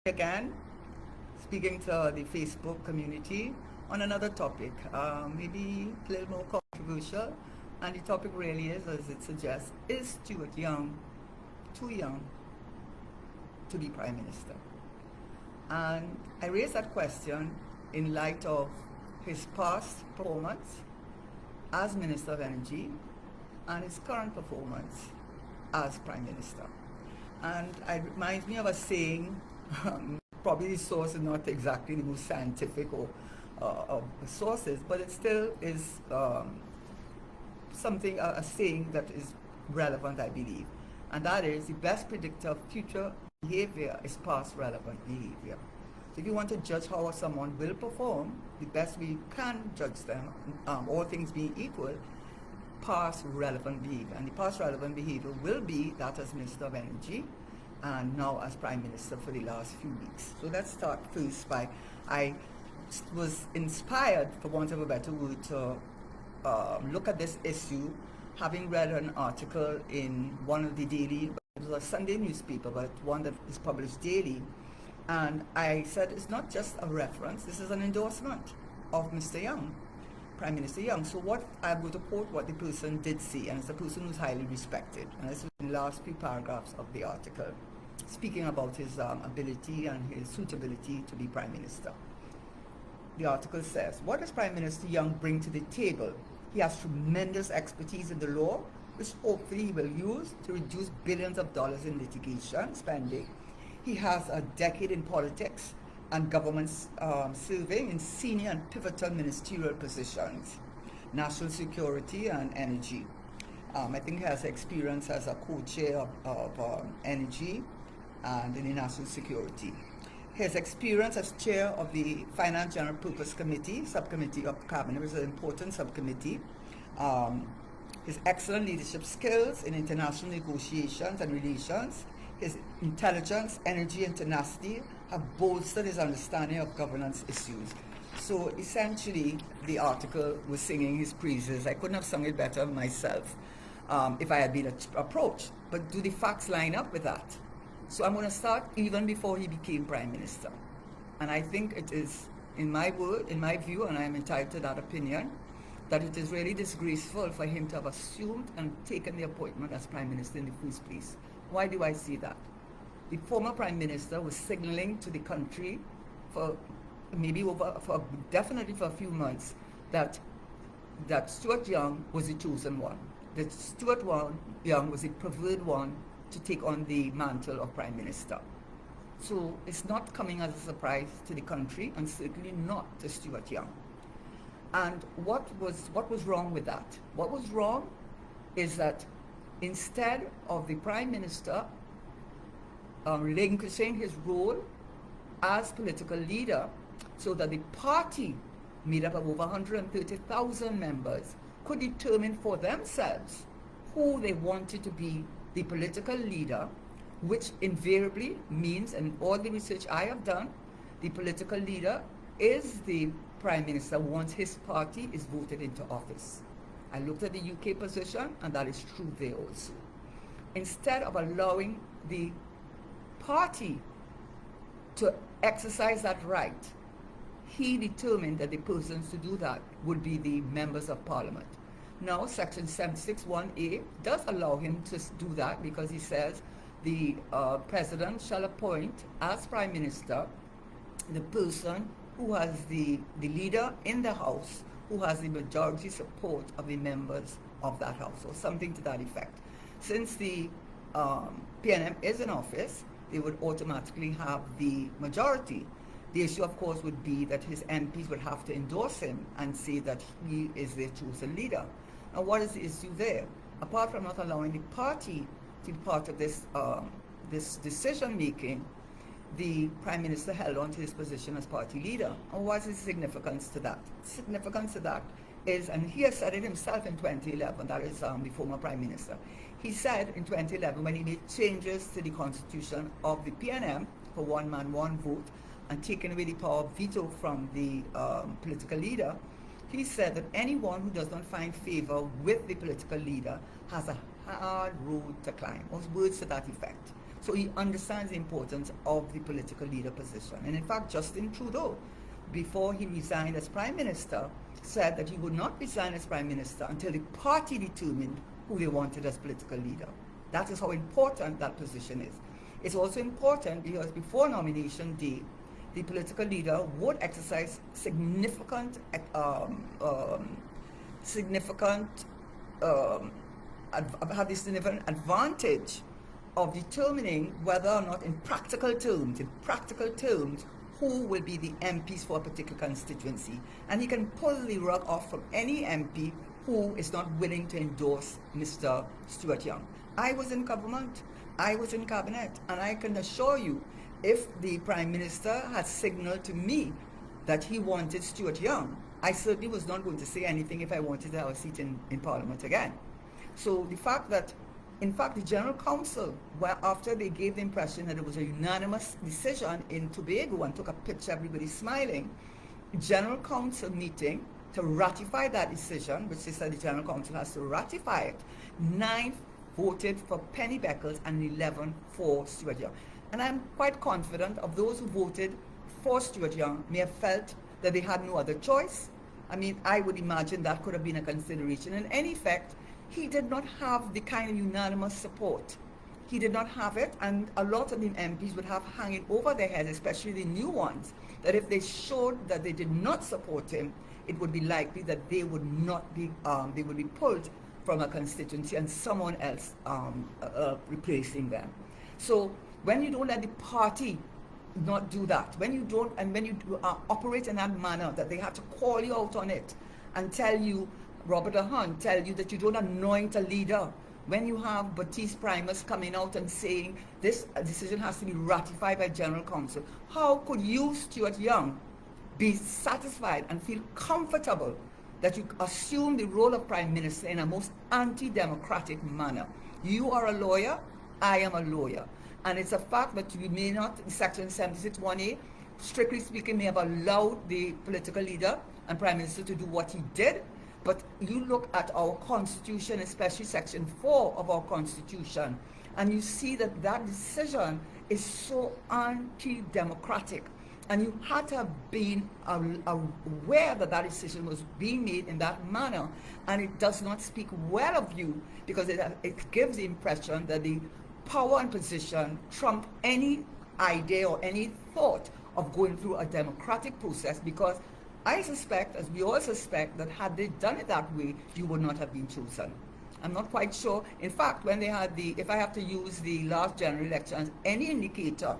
Again, speaking to the Facebook community on another topic, maybe a little more controversial. And the topic really is, as it suggests, is Stuart Young too young to be Prime Minister? And I raise that question in light of his past performance as Minister of Energy and his current performance as Prime Minister. And it reminds me of a saying, probably the source is not exactly the most scientific or of sources, but it still is something, a saying that is relevant, I believe. And that is, the best predictor of future behavior is past relevant behavior. So if you want to judge how someone will perform, the best we can judge them, all things being equal, past relevant behavior. And the past relevant behavior will be that as Minister of Energy and now as Prime Minister for the last few weeks. So let's start first by, I was inspired, for want of a better word, to look at this issue, having read an article in one of the daily, it was a Sunday newspaper, but one that is published daily. And I said, it's not just a reference, this is an endorsement of Mr. Young, Prime Minister Young. So what I'm going to quote what the person did say, and it's a person who's highly respected. And this is in the last few paragraphs of the article, speaking about his ability and his suitability to be Prime Minister. The article says, what does Prime Minister Young bring to the table? He has tremendous expertise in the law, which hopefully he will use to reduce billions of dollars in litigation spending. He has a decade in politics and government serving in senior and pivotal ministerial positions, national security and energy. I think he has experience as a co-chair of energy and in the national security. His experience as chair of the Finance General Purpose Committee, subcommittee of Cabinet, which is an important subcommittee. His excellent leadership skills in international negotiations and relations, his intelligence, energy, and tenacity have bolstered his understanding of governance issues. So essentially, the article was singing his praises. I couldn't have sung it better myself if I had been approached. But do the facts line up with that? So I'm going to start even before he became Prime Minister. And I think it is, in my view, and I am entitled to that opinion, that it is really disgraceful for him to have assumed and taken the appointment as Prime Minister in the first place. Why do I say that? The former Prime Minister was signaling to the country for definitely for a few months that Stuart Young was the chosen one. That Stuart Young was the preferred one to take on the mantle of Prime Minister. So it's not coming as a surprise to the country, and certainly not to Stuart Young. And what was wrong with that? What was wrong is that instead of the Prime Minister relinquishing his role as political leader so that the party, made up of over 130,000 members, could determine for themselves who they wanted to be the political leader, which invariably means, and all the research I have done, the political leader is the Prime Minister once his party is voted into office. I looked at the UK position, and that is true there also. Instead of allowing the party to exercise that right, he determined that the persons to do that would be the members of Parliament. Now, Section 761A does allow him to do that, because he says the President shall appoint as Prime Minister the person who has the leader in the House, who has the majority support of the members of that House, or something to that effect. Since the PNM is in office, they would automatically have the majority. The issue, of course, would be that his MPs would have to endorse him and say that he is their chosen leader. Now, what is the issue there? Apart from not allowing the party to be part of this decision-making, the Prime Minister held on to his position as party leader. And what is the significance to that? Significance to that is, and he has said it himself in 2011, that is the former Prime Minister. He said in 2011, when he made changes to the constitution of the PNM for one man, one vote, and taking away the power of veto from the political leader, he said that anyone who does not find favor with the political leader has a hard road to climb, or words to that effect. So he understands the importance of the political leader position. And in fact, Justin Trudeau, before he resigned as Prime Minister, said that he would not resign as Prime Minister until the party determined who they wanted as political leader. That is how important that position is. It's also important because before nomination day, the political leader would exercise significant advantage of determining whether or not in practical terms, who will be the MPs for a particular constituency. And he can pull the rug off from any MP who is not willing to endorse Mr. Stuart Young. I was in government, I was in cabinet, and I can assure you, if the Prime Minister had signaled to me that he wanted Stuart Young, I certainly was not going to say anything if I wanted to have a seat in Parliament again. So the fact that, in fact, the General Council, after they gave the impression that it was a unanimous decision in Tobago and took a picture, everybody smiling, the General Council meeting to ratify that decision, which they said the General Council has to ratify it, 9 voted for Penny Beckles and 11 for Stuart Young. And I'm quite confident of those who voted for Stuart Young may have felt that they had no other choice. I mean, I would imagine that could have been a consideration. In any fact, he did not have the kind of unanimous support. He did not have it, and a lot of the MPs would have hanging over their heads, especially the new ones, that if they showed that they did not support him, it would be likely that they would not be, they would be pulled from a constituency and someone else replacing them. So when you don't let the party not do that, when you don't, and when you operate in that manner, that they have to call you out on it and tell you, Robert Hunt, tell you that you don't anoint a leader, when you have Baptiste Primus coming out and saying this decision has to be ratified by General Council, how could you, Stuart Young, be satisfied and feel comfortable that you assume the role of Prime Minister in a most anti-democratic manner? You are a lawyer, I am a lawyer. And it's a fact that we may not, Section 76(1)(a), strictly speaking, may have allowed the political leader and Prime Minister to do what he did. But you look at our Constitution, especially Section 4 of our Constitution, and you see that that decision is so anti-democratic. And you had to have been aware that that decision was being made in that manner. And it does not speak well of you, because it gives the impression that the power and position trump any idea or any thought of going through a democratic process, because I suspect, as we all suspect, that had they done it that way, you would not have been chosen. I'm not quite sure. In fact, when they had if I have to use the last general election as any indicator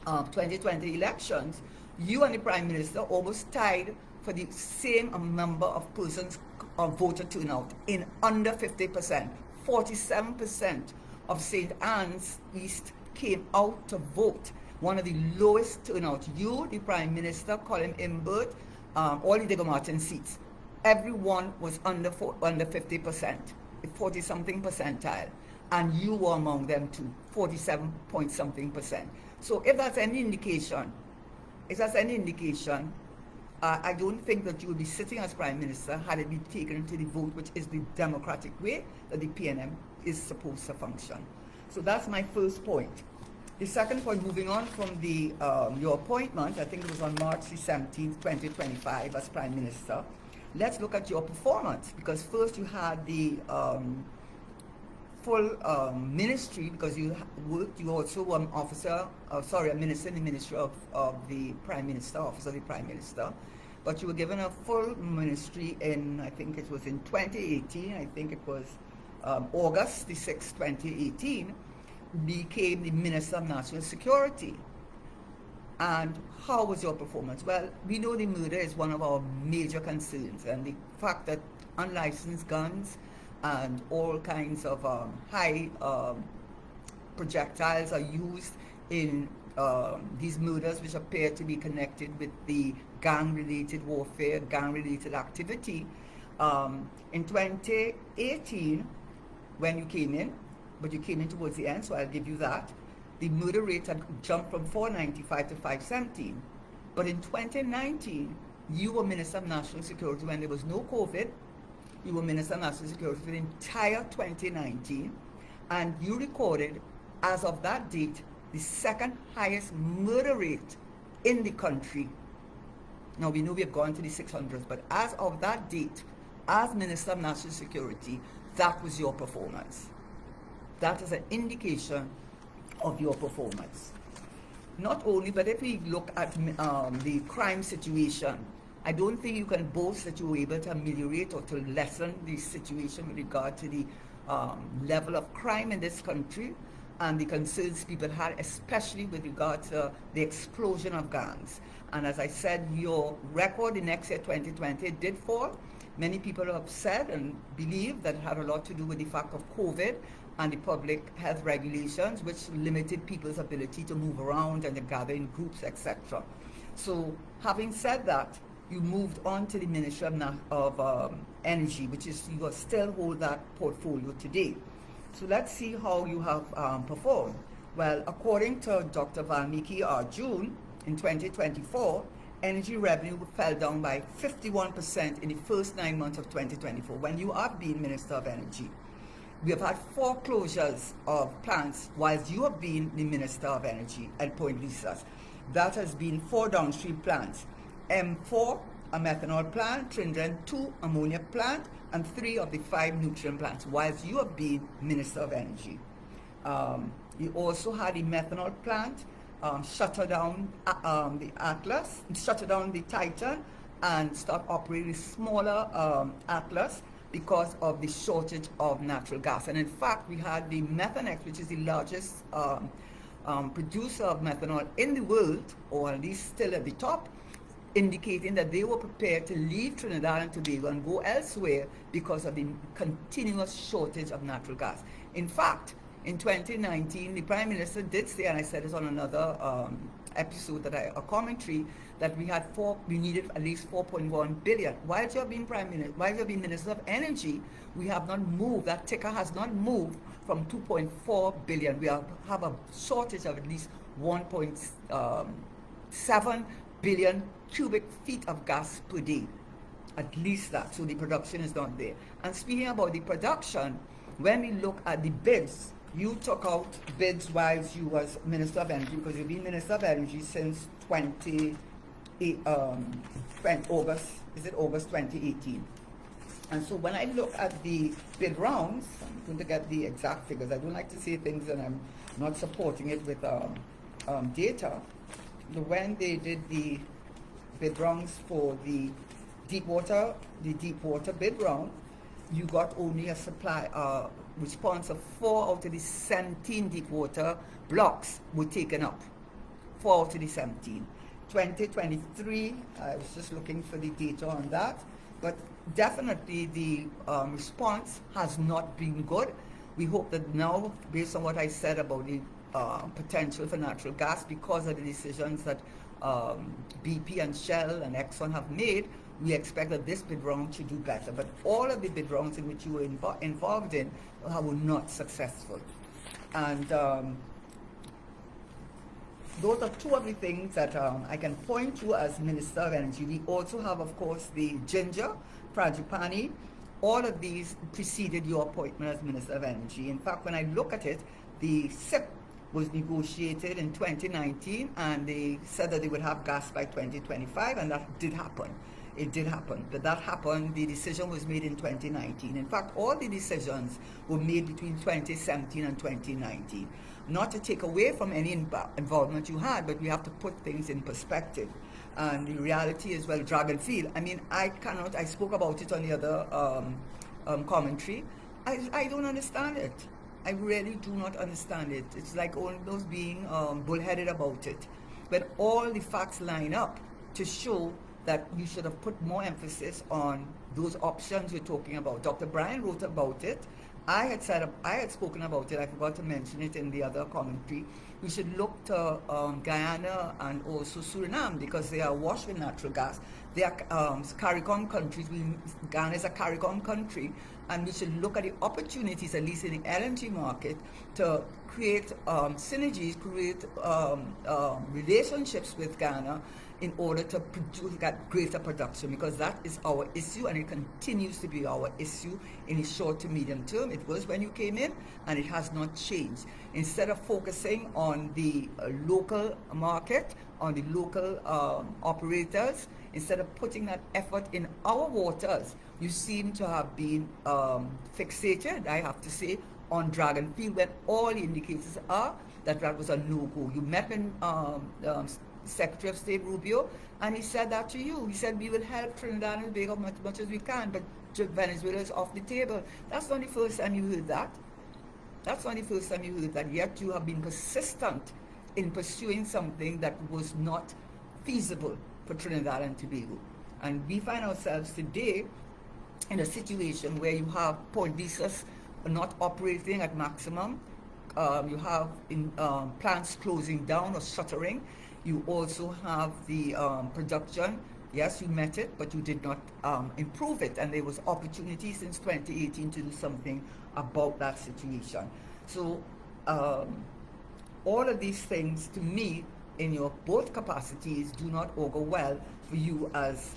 of 2020 elections, you and the Prime Minister almost tied for the same number of persons of voter turnout in under 50%. 47% of St. Anne's East came out to vote. One of the lowest turnout. You, the Prime Minister, Colin Imbert, all the Diego Martin seats, everyone was under 50%, 40-something percentile, and you were among them too, 47-point-something%. So if that's any indication, I don't think that you would be sitting as Prime Minister had it been taken to the vote, which is the democratic way that the PNM is supposed to function. So that's my first point. The second point, moving on from the your appointment, I think it was on March the 17th, 2025 as Prime Minister. Let's look at your performance, because first you had the full ministry, because you also were an officer, a minister in the Ministry of the Prime Minister, Office of the Prime Minister. But you were given a full ministry in, I think it was in 2018, I think it was August the 6th, 2018, became the Minister of National Security. And how was your performance? Well, we know the murder is one of our major concerns, and the fact that unlicensed guns and all kinds of high projectiles are used in these murders, which appear to be connected with the gang-related warfare, gang-related activity. In 2018, when you came in, but you came in towards the end, so I'll give you that, the murder rate had jumped from 495 to 517. But in 2019, you were Minister of National Security when there was no COVID. You were Minister of National Security for the entire 2019. And you recorded, as of that date, the second highest murder rate in the country. Now we know we have gone to the 600s, but as of that date, as Minister of National Security, that was your performance. That is an indication of your performance. Not only, but if we look at the crime situation, I don't think you can boast that you were able to ameliorate or to lessen the situation with regard to the level of crime in this country and the concerns people had, especially with regard to the explosion of gangs. And as I said, your record in next year, 2020, did fall. Many people have said and believe that it had a lot to do with the fact of COVID and the public health regulations, which limited people's ability to move around and to gather in groups, etc. So having said that, you moved on to the Ministry of Energy, which is, you still hold that portfolio today. So let's see how you have performed. Well, according to Dr. Valmiki Arjun, in 2024, energy revenue fell down by 51% in the first 9 months of 2024, when you have been Minister of Energy. We have had 4 closures of plants whilst you have been the Minister of Energy at Point Lisas. That has been 4 downstream plants. M4, a methanol plant, Trinidad 2, ammonia plant, and 3 of the 5 nutrient plants, whilst you have been Minister of Energy. You also had a methanol plant, shutter down the Atlas, shutter down the Titan, and start operating smaller Atlas because of the shortage of natural gas. And in fact, we had the Methanex, which is the largest producer of methanol in the world, or at least still at the top, indicating that they were prepared to leave Trinidad and Tobago and go elsewhere because of the continuous shortage of natural gas. In fact, in 2019, the Prime Minister did say, and I said this on another episode a commentary, that we needed at least 4.1 billion. While you have been Prime Minister, while you have been Minister of Energy, we have not moved, that ticker has not moved from 2.4 billion. We have a shortage of at least 1.7 billion cubic feet of gas per day. At least that, so the production is not there. And speaking about the production, when we look at the bids, you took out bids while you was Minister of Energy, because you've been Minister of Energy since August 2018. And so when I look at the bid rounds, I'm going to get the exact figures. I don't like to say things and I'm not supporting it with data. When they did the bid rounds for the deep water bid round, you got only a response of 4 out of the 17 deep water blocks were taken up. 4 out of the 17. 2023, I was just looking for the data on that, but definitely the response has not been good. We hope that now, based on what I said about the potential for natural gas, because of the decisions that BP and Shell and Exxon have made, we expect that this bid round should do better. But all of the bid rounds in which you were involved in were not successful. And those are 2 of the things that I can point to as Minister of Energy. We also have, of course, the Ginger, Frangipani. All of these preceded your appointment as Minister of Energy. In fact, when I look at it, the SIP was negotiated in 2019, and they said that they would have gas by 2025, and that did happen. It did happen, but that happened, the decision was made in 2019. In fact, all the decisions were made between 2017 and 2019. Not to take away from any involvement you had, but we have to put things in perspective. And the reality is, well, Dragonfield, I mean, I spoke about it on the other commentary. I don't understand it. I really do not understand it. It's like almost being bullheaded about it. But all the facts line up to show that you should have put more emphasis on those options you're talking about. Dr. Brian wrote about it. I had spoken about it. I forgot to mention it in the other commentary. We should look to Guyana and also Suriname, because they are awash with natural gas. They are CARICOM countries. Ghana is a CARICOM country, and we should look at the opportunities, at least in the LNG market, to create synergies, create relationships with Ghana in order to produce that greater production, because that is our issue and it continues to be our issue in the short to medium term. It was when you came in and it has not changed. Instead of focusing on the local market, on the local operators, instead of putting that effort in our waters, you seem to have been fixated, I have to say, on Dragonfield, when all the indicators are that that was a no-go. You met with Secretary of State Rubio, and he said that to you. He said, we will help Trinidad and Tobago as much as we can, but Venezuela is off the table. That's not the first time you heard that. That's not the first time you heard that, yet you have been persistent in pursuing something that was not feasible for Trinidad and Tobago. And we find ourselves today in a situation where you have Port Visas not operating at maximum. You have plants closing down or shuttering. You also have the production. Yes, you met it, but you did not improve it. And there was opportunity since 2018 to do something about that situation. So all of these things, to me, in your both capacities, do not augur well for you as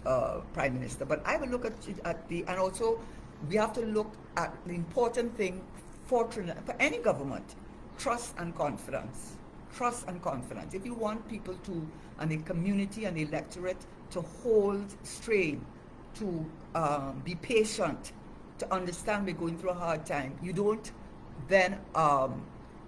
Prime Minister. But I will look at the, and also we have to look at the important thing for Trinidad, for any government: trust and confidence. Trust and confidence. If you want people to, and the community and the electorate, to hold strain, to be patient, to understand we're going through a hard time, you don't then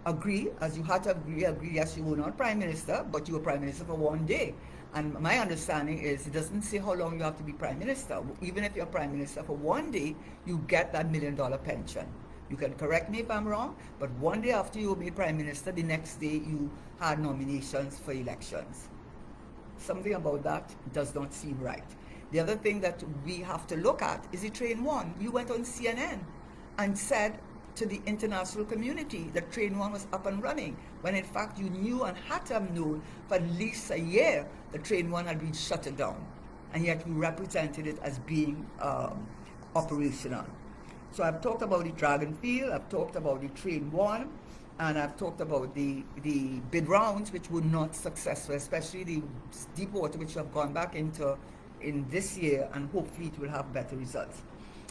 agree, as you had to agree, yes, you were not Prime Minister, but you were Prime Minister for one day. And my understanding is it doesn't say how long you have to be Prime Minister. Even if you're Prime Minister for one day, you get that $1 million pension. You can correct me if I'm wrong, but one day after you were made Prime Minister, the next day you had nominations for elections. Something about that does not seem right. The other thing that we have to look at is the Train 1. You went on CNN and said to the international community that Train 1 was up and running, when in fact you knew and had to have known for at least a year that Train 1 had been shut down, and yet you represented it as being operational. So I've talked about the Dragonfield, I've talked about the Train 1, and I've talked about the bid rounds which were not successful, especially the deep water, which have gone back into in this year, and hopefully it will have better results.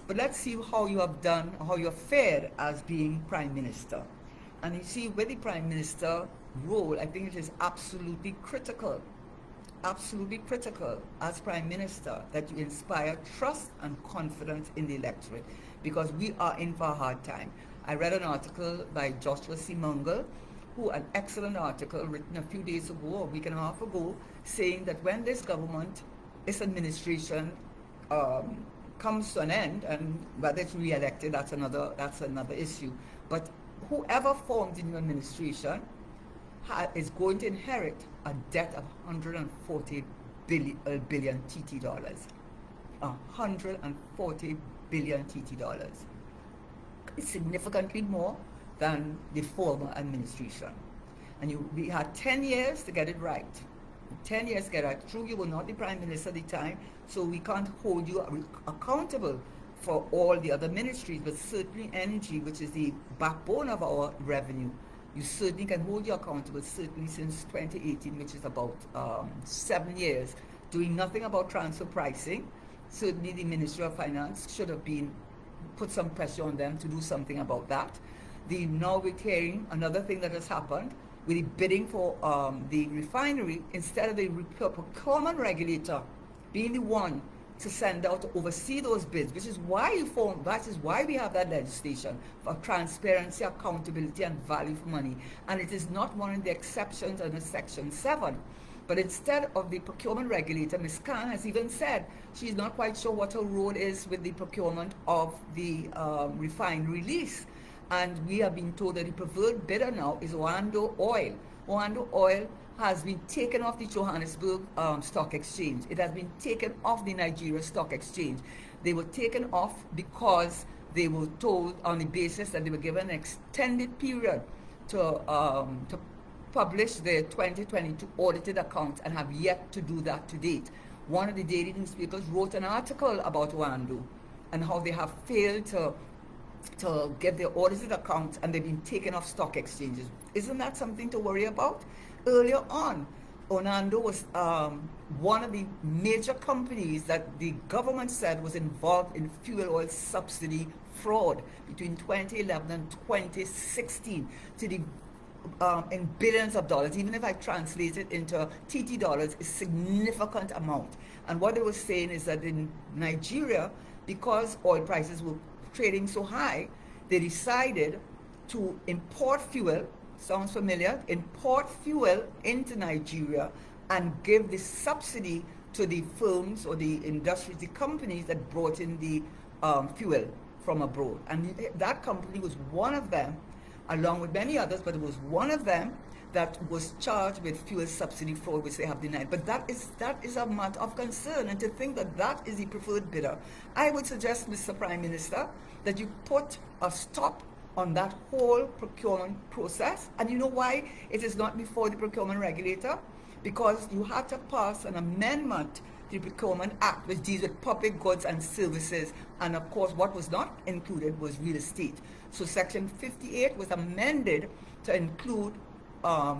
But let's see how you have done, how you have fared as being Prime Minister. And you see, with the Prime Minister role, I think it is absolutely critical as Prime Minister that you inspire trust and confidence in the electorate, because we are in for a hard time. I read an article by Joshua C. Mungle, an excellent article written a few days ago, a week and a half ago, saying that when this government, this administration comes to an end, and whether it's re-elected, that's another issue. But whoever forms the new administration is going to inherit a debt of 140 billion TT dollars. 140 billion TT dollars. It's significantly more than the former administration. And we had 10 years to get it right. 10 years to get it right. True, you were not the Prime Minister at the time, so we can't hold you accountable for all the other ministries, but certainly energy, which is the backbone of our revenue, you certainly can hold you accountable, certainly since 2018, which is about 7 years, doing nothing about transfer pricing. Certainly the Ministry of Finance should have put some pressure on them to do something about that. Now we're hearing another thing that has happened with the bidding for the refinery, instead of the procurement regulator being the one to send out to oversee those bids, which is why we have that legislation for transparency, accountability, and value for money. And it is not one of the exceptions under Section 7. But instead of the procurement regulator, Ms. Khan has even said she's not quite sure what her role is with the procurement of the refinery lease. And we have been told that the preferred bidder now is Oando Oil. Oando Oil has been taken off the Johannesburg Stock Exchange. It has been taken off the Nigeria Stock Exchange. They were taken off because they were told on the basis that they were given an extended period to publish their 2022 audited accounts, and have yet to do that to date. One of the daily newspapers wrote an article about Oando and how they have failed to to get their audited accounts, and they've been taken off stock exchanges. Isn't that something to worry about? Earlier on, Orlando was one of the major companies that the government said was involved in fuel oil subsidy fraud between 2011 and 2016 to the in billions of dollars. Even if I translate it into TT dollars, a significant amount. And what they were saying is that in Nigeria, because oil prices were trading so high, they decided to import fuel. Sounds familiar? Import fuel into Nigeria and give the subsidy to the firms or the industries, the companies that brought in the fuel from abroad. And that company was one of them, along with many others, but it was one of them that was charged with fuel subsidy fraud, which they have denied. But that is a matter of concern, and to think that that is the preferred bidder, I would suggest, Mr. Prime Minister, that you put a stop on that whole procurement process. And you know why it is not before the procurement regulator? Because you had to pass an amendment to the Procurement Act, which deals with public goods and services, and of course what was not included was real estate. So Section 58 was amended to include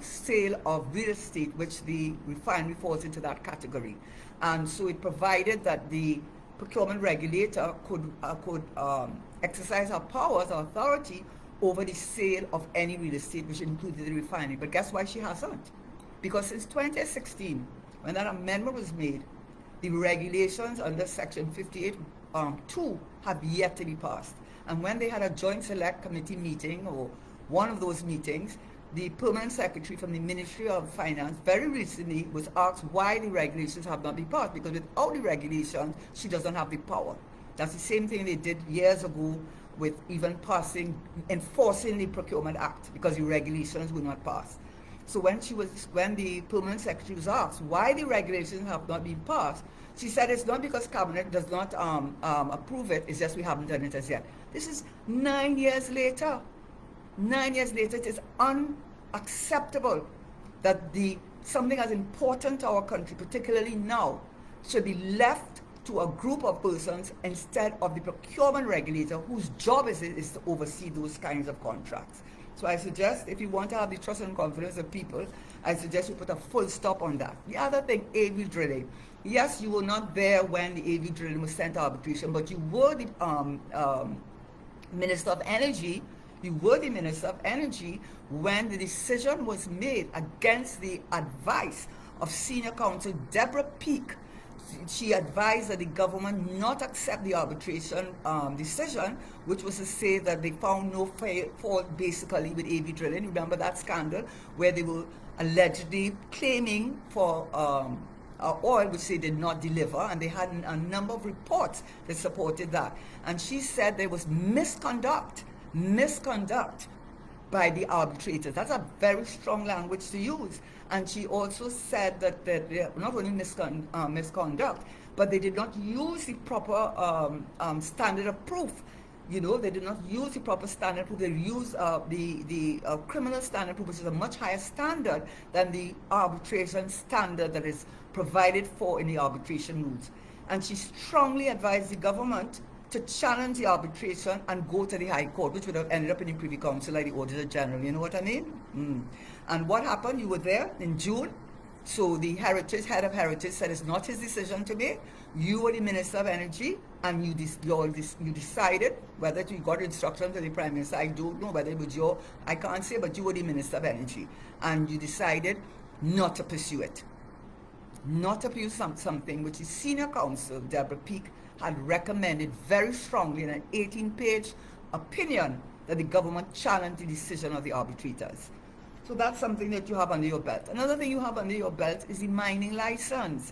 sale of real estate, which the refinery falls into that category. And so it provided that the procurement regulator could exercise her powers or authority over the sale of any real estate, which included the refinery. But guess why she hasn't? Because since 2016, when that amendment was made, the regulations under Section 58(2) have yet to be passed. And when they had a joint select committee meeting, or one of those meetings, the permanent secretary from the Ministry of Finance very recently was asked why the regulations have not been passed, because without the regulations, she doesn't have the power. That's the same thing they did years ago with even enforcing the Procurement Act, because the regulations were not passed. So when the permanent secretary was asked why the regulations have not been passed, she said it's not because cabinet does not approve it, it's just we haven't done it as yet. This is 9 years later. 9 years later, it is unacceptable that something as important to our country, particularly now, should be left to a group of persons instead of the procurement regulator, whose job is to oversee those kinds of contracts. So I suggest, if you want to have the trust and confidence of people, I suggest you put a full stop on that. The other thing, AV drilling. Yes, you were not there when the AV drilling was sent to arbitration, but you were the Minister of Energy. You were the Minister of Energy when the decision was made against the advice of Senior Counsel Deborah Peake. She advised that the government not accept the arbitration decision, which was to say that they found no fault basically with AV drilling. Remember that scandal where they were allegedly claiming for oil, which they did not deliver, and they had a number of reports that supported that. And she said there was misconduct by the arbitrators. That's a very strong language to use. And she also said that not only misconduct, but they did not use the proper standard of proof. You know, they did not use the proper standard proof. They used the criminal standard proof, which is a much higher standard than the arbitration standard that is provided for in the arbitration rules. And she strongly advised the government to challenge the arbitration and go to the High Court, which would have ended up in the Privy Council like the Auditor General. You know what I mean? And what happened? You were there in June. So the head of Heritage said it's not his decision to make. You were the Minister of Energy, and you decided whether you got instructions from the Prime Minister. I don't know whether it was I can't say, but you were the Minister of Energy, and you decided not to pursue it. Not to pursue something which the Senior Counsel, Deborah Peake, had recommended very strongly in an 18-page opinion that the government challenged the decision of the arbitrators. So that's something that you have under your belt. Another thing you have under your belt is the mining license.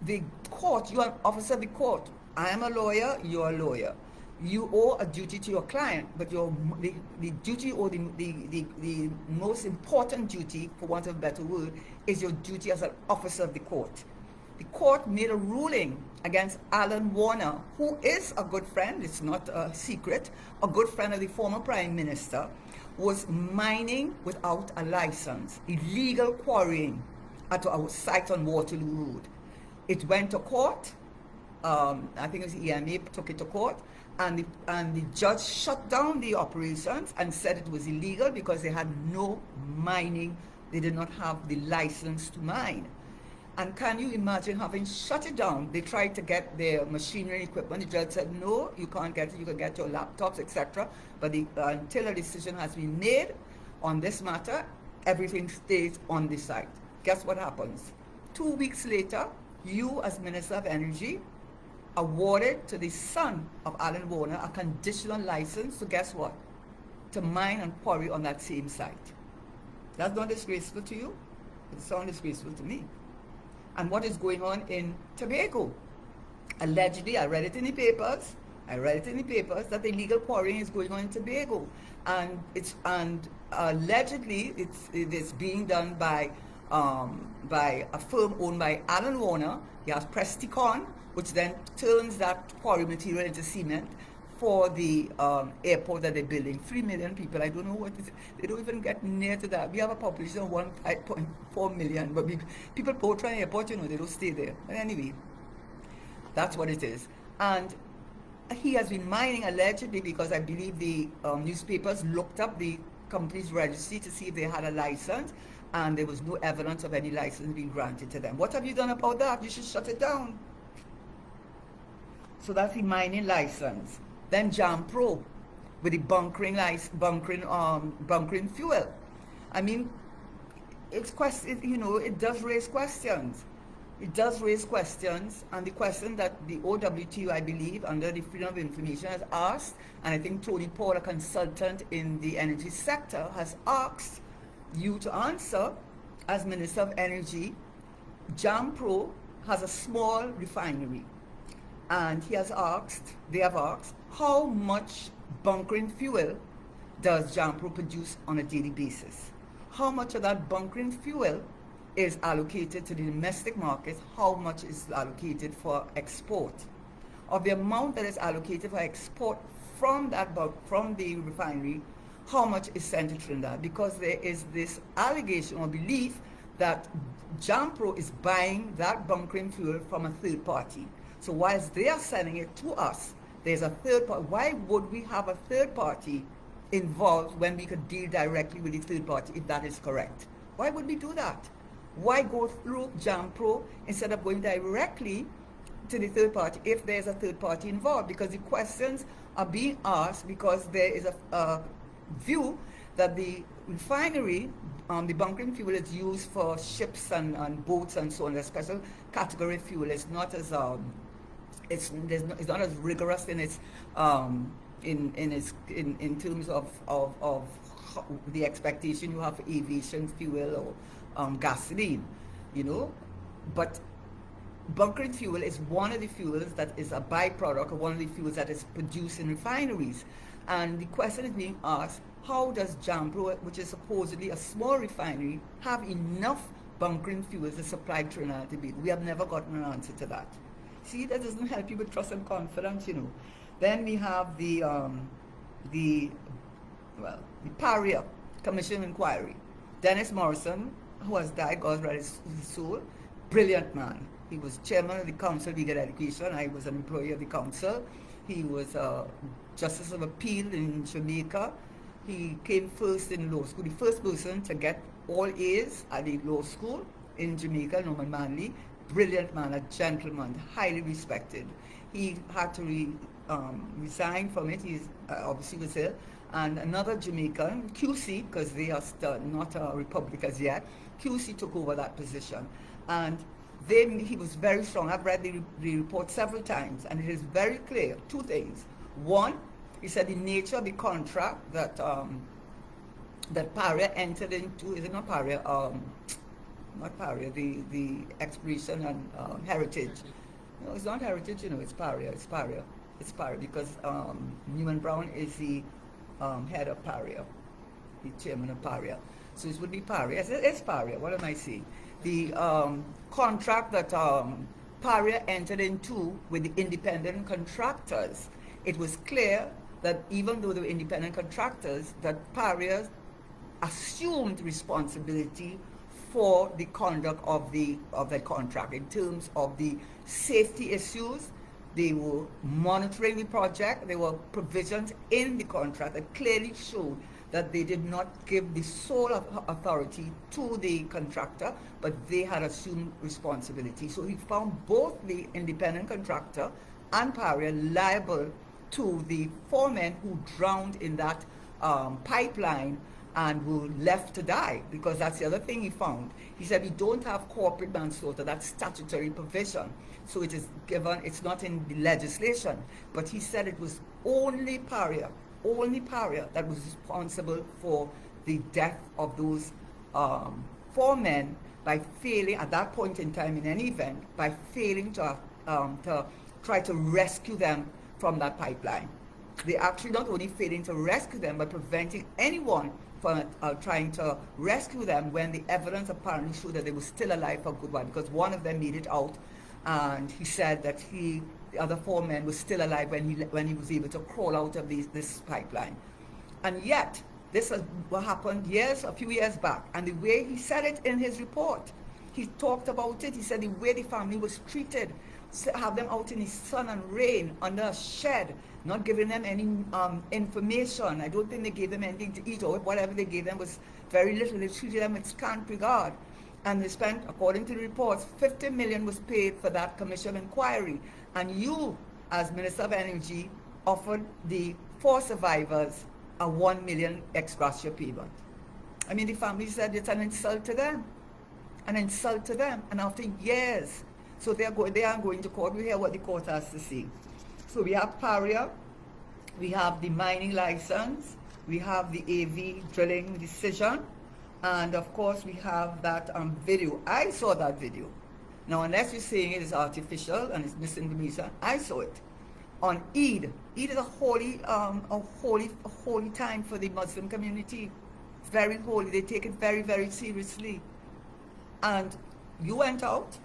The court, you are an officer of the court. I am a lawyer, you're a lawyer. You owe a duty to your client, but the duty, or the most important duty, for want of a better word, is your duty as an officer of the court. The court made a ruling against Alan Warner, who is a good friend, it's not a secret, a good friend of the former Prime Minister, was mining without a license, illegal quarrying at a site on Waterloo Road. It went to court. I think it was the EMA took it to court, and the judge shut down the operations and said it was illegal because they had no mining, they did not have the license to mine. And can you imagine having shut it down? They tried to get their machinery and equipment. The judge said, no, you can't get it. You can get your laptops, etc. But until a decision has been made on this matter, everything stays on the site. Guess what happens? 2 weeks later, you as Minister of Energy awarded to the son of Alan Warner a conditional license to, guess what? To mine and quarry on that same site. That's not disgraceful to you? It sounds disgraceful to me. And what is going on in Tobago? Allegedly, I read it in the papers, that illegal quarrying is going on in Tobago. And allegedly, it is being done by a firm owned by Alan Warner. He has Presticon, which then turns that quarry material into cement for the airport that they're building. 3 million people, I don't know what is, they don't even get near to that. We have a population of 1.4 million, but people go to an airport, you know, they don't stay there. But anyway, that's what it is. And he has been mining allegedly because I believe the newspapers looked up the company's registry to see if they had a license, and there was no evidence of any license being granted to them. What have you done about that? You should shut it down. So that's the mining license. Then JAMPRO with the bunkering fuel. I mean, it does raise questions. It does raise questions, and the question that the OWTU, I believe, under the Freedom of Information has asked, and I think Tony Paul, a consultant in the energy sector, has asked you to answer as Minister of Energy. JAMPRO has a small refinery, and they have asked, how much bunkering fuel does JAMPRO produce on a daily basis? How much of that bunkering fuel is allocated to the domestic market? How much is allocated for export? Of the amount that is allocated for export from the refinery, how much is sent to Trinidad? Because there is this allegation or belief that JAMPRO is buying that bunkering fuel from a third party. So whilst they are selling it to us, there's a third party. Why would we have a third party involved when we could deal directly with the third party, if that is correct? Why would we do that? Why go through JAMPRO instead of going directly to the third party if there's a third party involved? Because the questions are being asked because there is a view that the refinery, the bunkering fuel is used for ships and boats and so on. A special category fuel. It's not as it's not as rigorous in its in terms of the expectation you have for aviation fuel or gasoline, you know. But bunkering fuel is one of the fuels that is a byproduct of one of the fuels that is produced in refineries. And the question is being asked, how does JAMPRO, which is supposedly a small refinery, have enough bunkering fuels to supply Trinidad Tobago? We have never gotten an answer to that. See, that doesn't help you with trust and confidence, you know. Then we have the PARIA Commission Inquiry. Dennis Morrison, who has died, God rest his soul, brilliant man. He was chairman of the Council of Legal Education. I was an employee of the council. He was Justice of Appeal in Jamaica. He came first in law school, the first person to get all A's at the law school in Jamaica, Norman Manley. Brilliant man, a gentleman, highly respected. He had to resign from it. He obviously was ill. And another Jamaican, QC, because they are still not a republic as yet, QC took over that position. And then he was very strong. I've read the report several times, and it is very clear, two things. One, he said the nature of the contract that that PARIA entered into, is it not PARIA? Not PARIA, the Exploration and Heritage. No, it's not Heritage, you know, it's PARIA, it's PARIA. It's PARIA because Newman Brown is the head of PARIA, the chairman of PARIA. So it would be PARIA. It's PARIA, what am I saying? The contract that PARIA entered into with the independent contractors, it was clear that even though they were independent contractors, that PARIA assumed responsibility for the conduct of the contract in terms of the safety issues, They were monitoring the project. There were provisions in the contract that clearly showed that they did not give the sole authority to the contractor, but they had assumed responsibility. So he found both the independent contractor and Paria liable to the foremen who drowned in that pipeline and were left to die, because that's the other thing he found. He said we don't have corporate manslaughter, that's statutory provision. So it is given, it's not in the legislation, but he said it was only Paria that was responsible for the death of those foremen by failing, at that point in time in any event, by failing to try to rescue them from that pipeline. They actually not only failing to rescue them, but preventing anyone from trying to rescue them when the evidence apparently showed that they were still alive for a good while, because one of them made it out, and he said that the other four men was still alive when he was able to crawl out of this pipeline. And yet, this is what happened a few years back, and the way he said it in his report, he talked about it. He said the way the family was treated, have them out in the sun and rain under a shed, not giving them any information. I don't think they gave them anything to eat, or whatever they gave them was very little. They treated them with scant regard. And they spent, according to the reports, 50 million was paid for that commission of inquiry. And you, as Minister of Energy, offered the 4 survivors a 1 million ex gratia payment. I mean, the family said it's an insult to them. An insult to them. And after years, so they are going to court. We hear what the court has to say. So we have Paria, we have the mining license, we have the AV drilling decision, and of course we have that video. I saw that video. Now, unless you're saying it is artificial and it's misinformation, I saw it on Eid. Eid is a holy time for the Muslim community. It's very holy. They take it very, very seriously. And you went out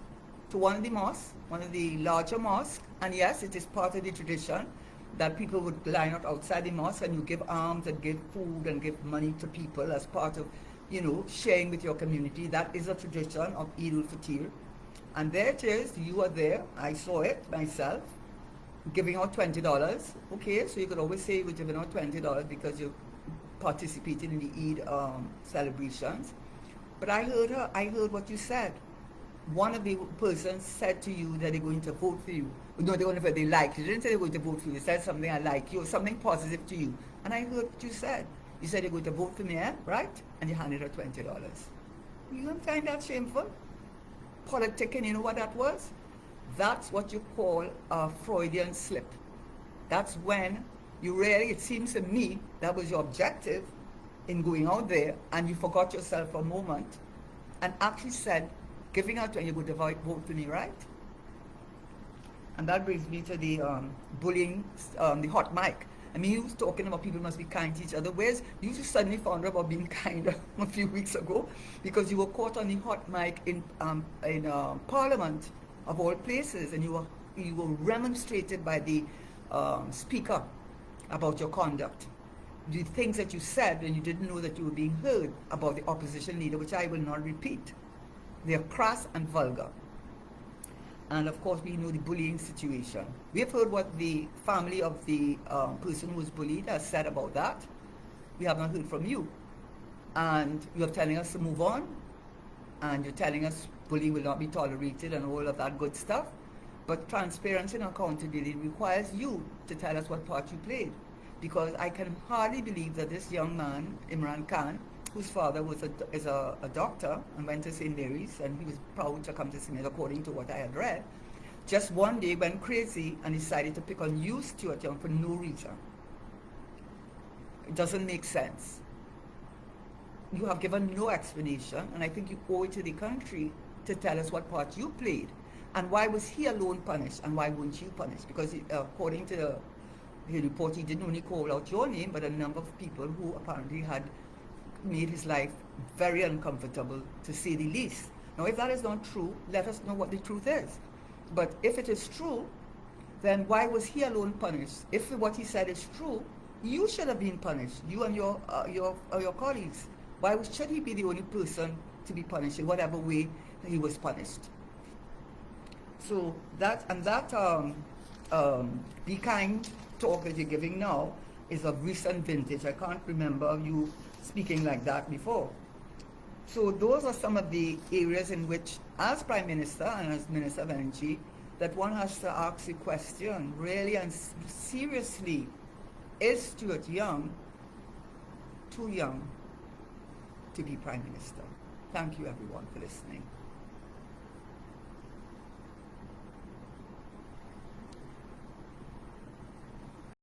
to one of the mosques, one of the larger mosques, and yes, it is part of the tradition that people would line up outside the mosque and you give alms and give food and give money to people as part of, sharing with your community. That is a tradition of Eid al-Fitr. And there it is, you are there, I saw it myself, giving out $20. Okay, so you could always say you're giving out $20 because you're participating in the Eid celebrations. But I heard what you said. One of the persons said to you that they're going to vote for you. No, they like you. They didn't say they're going to vote for you. They said something, I like you, or something positive to you. And I heard what you said. You said you're going to vote for me, right? And you handed her $20. You don't find that shameful? Politicking, you know what that was? That's what you call a Freudian slip. That's when you really, it seems to me, that was your objective in going out there, and you forgot yourself for a moment and actually said, giving out when you would vote for me, right? And that brings me to the bullying, the hot mic. I mean, he was talking about people must be kind to each other. Whereas you just suddenly found out about being kind a few weeks ago because you were caught on the hot mic in Parliament, of all places, and you were remonstrated by the speaker about your conduct. The things that you said when you didn't know that you were being heard about the opposition leader, which I will not repeat. They are crass and vulgar. And of course, we know the bullying situation. We have heard what the family of the person who was bullied has said about that. We have not heard from you. And you are telling us to move on. And you're telling us bullying will not be tolerated and all of that good stuff. But transparency and accountability requires you to tell us what part you played. Because I can hardly believe that this young man, Imran Khan, whose father is a doctor and went to St. Mary's, and he was proud to come to St. Mary's according to what I had read, just one day went crazy and decided to pick on you, Stuart Young, for no reason. It doesn't make sense. You have given no explanation, and I think you owe it to the country to tell us what part you played. And why was he alone punished, and why weren't you punished? Because according to the report, he didn't only call out your name, but a number of people who apparently had made his life very uncomfortable, to say the least. Now, if that is not true, let us know what the truth is. But if it is true, then why was he alone punished? If what he said is true, you should have been punished, you and your colleagues. Why should he be the only person to be punished in whatever way he was punished? So that Be Kind talk that you're giving now is of recent vintage. I can't remember you speaking like that before. So those are some of the areas in which, as Prime Minister and as Minister of Energy, that one has to ask the question, really and seriously, is Stuart Young too young to be Prime Minister? Thank you everyone for listening.